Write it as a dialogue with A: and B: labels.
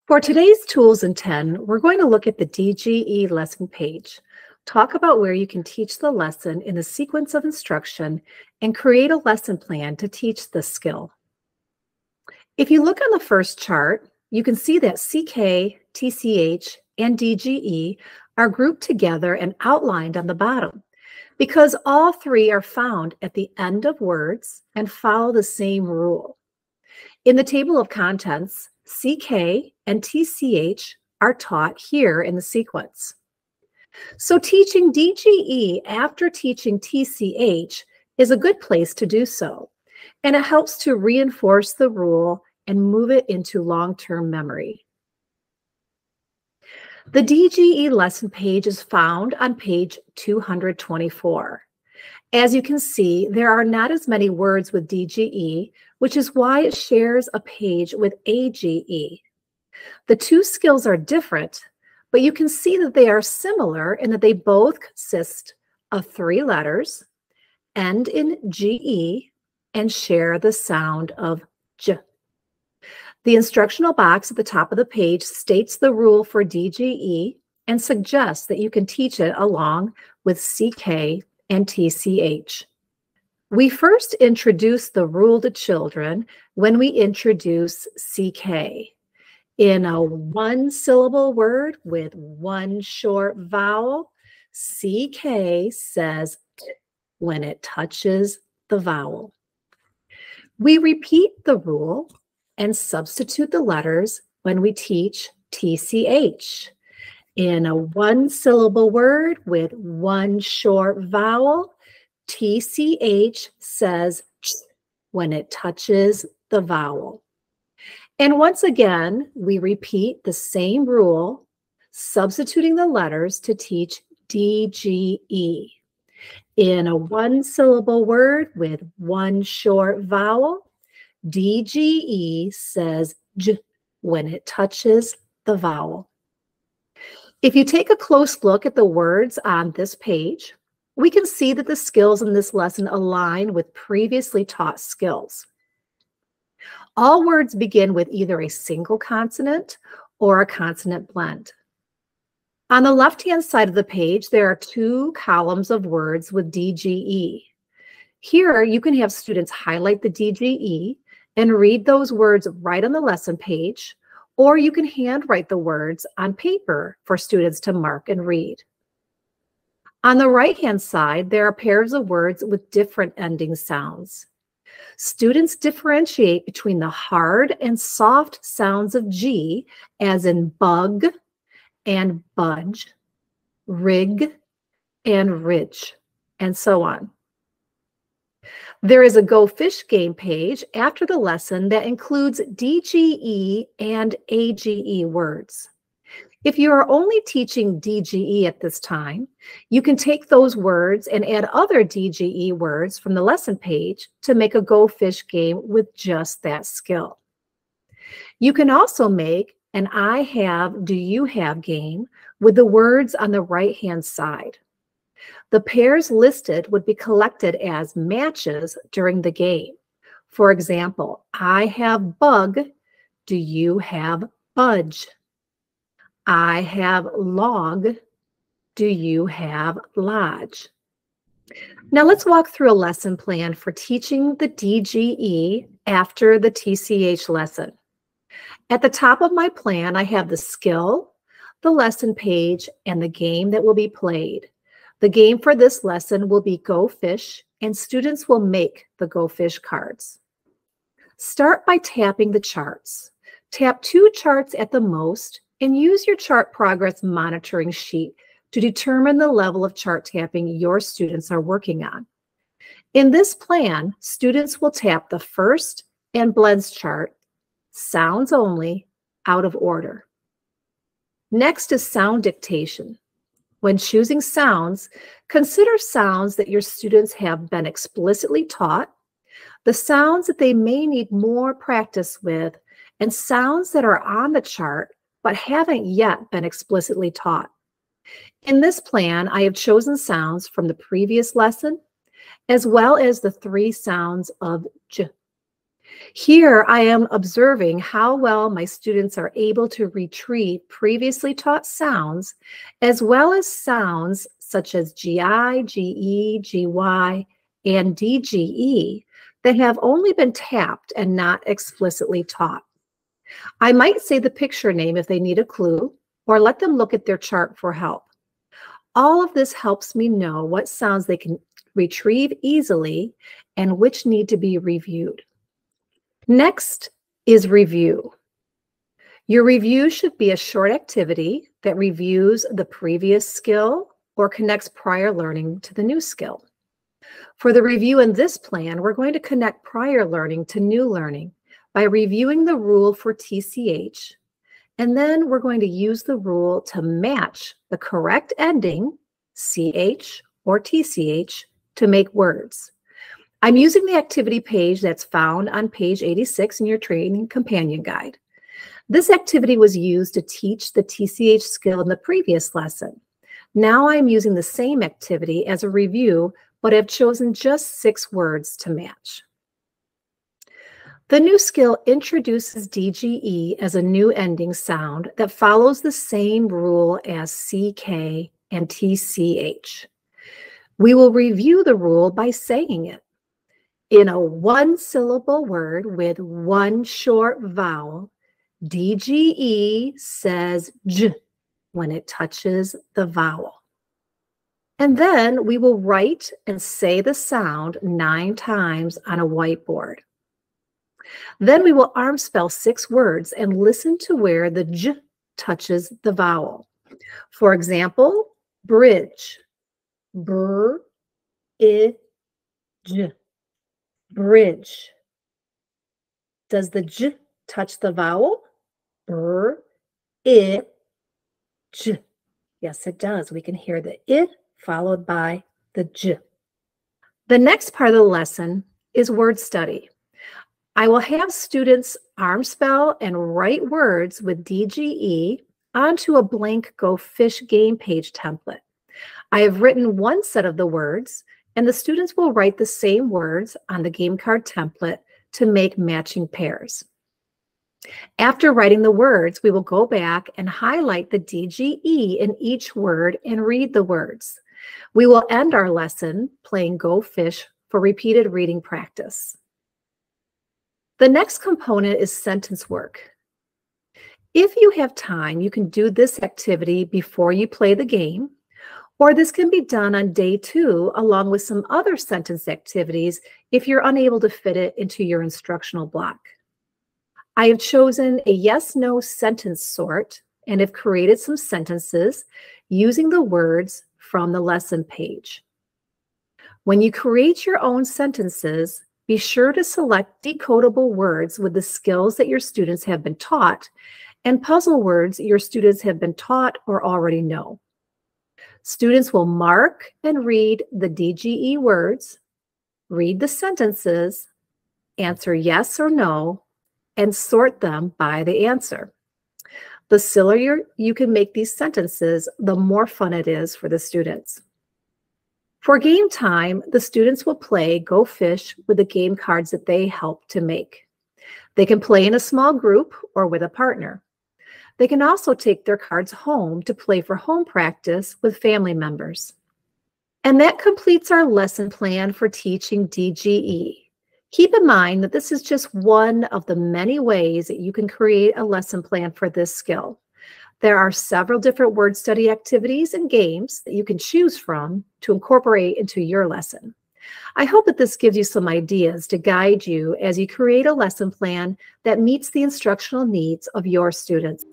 A: For today's Tools in 10, we're going to look at the DGE lesson page, talk about where you can teach the lesson in the sequence of instruction, and create a lesson plan to teach the skill. If you look on the first chart, you can see that CK, TCH, and DGE are grouped together and outlined on the bottom because all three are found at the end of words and follow the same rule. In the table of contents, CK and TCH are taught here in the sequence. So teaching DGE after teaching TCH is a good place to do so, and it helps to reinforce the rule and move it into long-term memory. The DGE lesson page is found on page 224. As you can see, there are not as many words with DGE, which is why it shares a page with AGE. The two skills are different, but you can see that they are similar in that they both consist of three letters, end in GE, and share the sound of J. The instructional box at the top of the page states the rule for DGE and suggests that you can teach it along with CK and TCH. We first introduce the rule to children when we introduce CK. In a one-syllable word with one short vowel, CK says when it touches the vowel. We repeat the rule and substitute the letters when we teach TCH. In a one-syllable word with one short vowel, TCH says when it touches the vowel. And once again, we repeat the same rule, substituting the letters to teach DGE. In a one-syllable word with one short vowel, DGE says J when it touches the vowel. If you take a close look at the words on this page, we can see that the skills in this lesson align with previously taught skills. All words begin with either a single consonant or a consonant blend. On the left-hand side of the page, there are two columns of words with DGE. Here, you can have students highlight the DGE and read those words right on the lesson page, or you can handwrite the words on paper for students to mark and read. On the right-hand side, there are pairs of words with different ending sounds. Students differentiate between the hard and soft sounds of G, as in bug and budge, rig and ridge, and so on. There is a Go Fish game page after the lesson that includes DGE and AGE words. If you are only teaching DGE at this time, you can take those words and add other DGE words from the lesson page to make a Go Fish game with just that skill. You can also make an I have, do you have game with the words on the right-hand side. The pairs listed would be collected as matches during the game. For example, I have bug, do you have budge? I have log, do you have lodge? Now let's walk through a lesson plan for teaching the DGE after the TCH lesson. At the top of my plan, I have the skill, the lesson page, and the game that will be played. The game for this lesson will be Go Fish, and students will make the Go Fish cards. Start by tapping the charts. Tap 2 charts at the most, and use your chart progress monitoring sheet to determine the level of chart tapping your students are working on. In this plan, students will tap the first and blends chart, sounds only, out of order. Next is sound dictation. When choosing sounds, consider sounds that your students have been explicitly taught, the sounds that they may need more practice with, and sounds that are on the chart but haven't yet been explicitly taught. In this plan, I have chosen sounds from the previous lesson, as well as the 3 sounds of J. Here I am observing how well my students are able to retrieve previously taught sounds, as well as sounds such as GI, GE, GY, and DGE that have only been tapped and not explicitly taught. I might say the picture name if they need a clue, or let them look at their chart for help. All of this helps me know what sounds they can retrieve easily and which need to be reviewed. Next is review. Your review should be a short activity that reviews the previous skill or connects prior learning to the new skill. For the review in this plan, we're going to connect prior learning to new learning by reviewing the rule for TCH, and then we're going to use the rule to match the correct ending, CH or TCH, to make words. I'm using the activity page that's found on page 86 in your training companion guide. This activity was used to teach the TCH skill in the previous lesson. Now I'm using the same activity as a review, but have chosen just 6 words to match. The new skill introduces DGE as a new ending sound that follows the same rule as CK and TCH. We will review the rule by saying it. In a one-syllable word with one short vowel, DGE says J when it touches the vowel. And then we will write and say the sound 9 times on a whiteboard. Then we will arm spell 6 words and listen to where the J touches the vowel. For example, bridge, br, I, J. Bridge. Does the J touch the vowel? Br, I, J. Yes, it does. We can hear the I followed by the J. The next part of the lesson is word study. I will have students arm spell and write words with DGE onto a blank Go Fish game page template. I have written one set of the words, and the students will write the same words on the game card template to make matching pairs. After writing the words, we will go back and highlight the DGE in each word and read the words. We will end our lesson playing Go Fish for repeated reading practice. The next component is sentence work. If you have time, you can do this activity before you play the game, or this can be done on day 2 along with some other sentence activities if you're unable to fit it into your instructional block. I have chosen a yes/no sentence sort and have created some sentences using the words from the lesson page. When you create your own sentences, be sure to select decodable words with the skills that your students have been taught and puzzle words your students have been taught or already know. Students will mark and read the DGE words, read the sentences, answer yes or no, and sort them by the answer. The sillier you can make these sentences, the more fun it is for the students. For game time, the students will play Go Fish with the game cards that they help to make. They can play in a small group or with a partner. They can also take their cards home to play for home practice with family members. And that completes our lesson plan for teaching DGE. Keep in mind that this is just one of the many ways that you can create a lesson plan for this skill. There are several different word study activities and games that you can choose from to incorporate into your lesson. I hope that this gives you some ideas to guide you as you create a lesson plan that meets the instructional needs of your students.